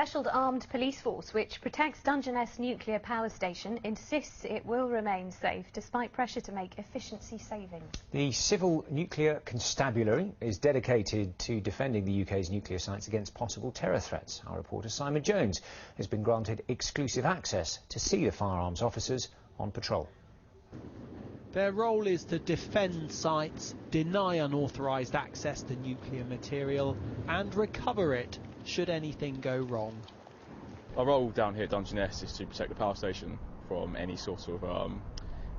special armed police force which protects Dungeness Nuclear Power Station insists it will remain safe despite pressure to make efficiency savings. The Civil Nuclear Constabulary is dedicated to defending the UK's nuclear sites against possible terror threats. Our reporter Simon Jones has been granted exclusive access to see the firearms officers on patrol. Their role is to defend sites, deny unauthorised access to nuclear material and recover it should anything go wrong. Our role down here at Dungeness is to protect the power station from any sort of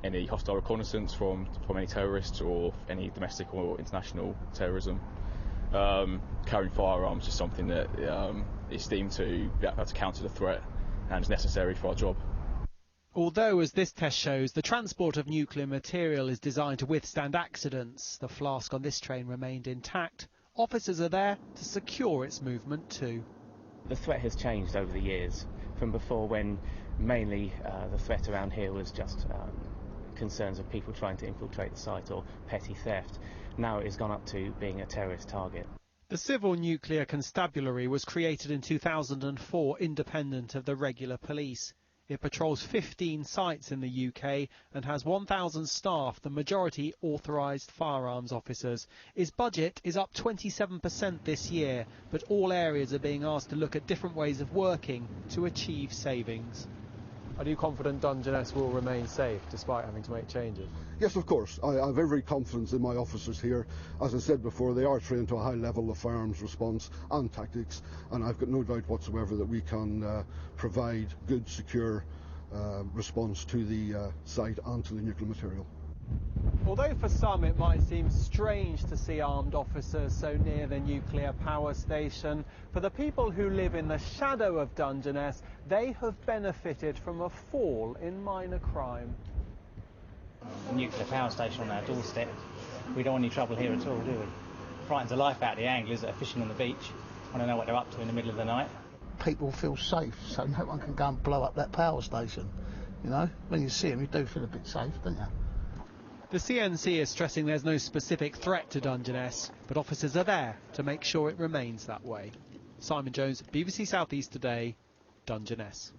any hostile reconnaissance from any terrorists or any domestic or international terrorism. Carrying firearms is something that is deemed to be able to counter the threat and is necessary for our job. Although, as this test shows, the transport of nuclear material is designed to withstand accidents, the flask on this train remained intact. Officers are there to secure its movement too. The threat has changed over the years, from before when mainly the threat around here was just concerns of people trying to infiltrate the site or petty theft. Now it has gone up to being a terrorist target. The Civil Nuclear Constabulary was created in 2004, independent of the regular police. It patrols 15 sites in the UK and has 1,000 staff, the majority authorised firearms officers. Its budget is up 27% this year, but all areas are being asked to look at different ways of working to achieve savings. Are you confident Dungeness will remain safe despite having to make changes? Yes, of course. I have every confidence in my officers here. As I said before, they are trained to a high level of firearms response and tactics, and I've got no doubt whatsoever that we can provide good, secure response to the site and to the nuclear material. Although for some it might seem strange to see armed officers so near the nuclear power station, for the people who live in the shadow of Dungeness, they have benefited from a fall in minor crime. The nuclear power station on our doorstep, we don't want any trouble here at all, do we? Frightens the life out of the anglers that are fishing on the beach. Want to know what they're up to in the middle of the night. People feel safe, so no one can go and blow up that power station. You know, when you see them, you do feel a bit safe, don't you? The CNC is stressing there's no specific threat to Dungeness, but officers are there to make sure it remains that way. Simon Jones, BBC South East Today, Dungeness.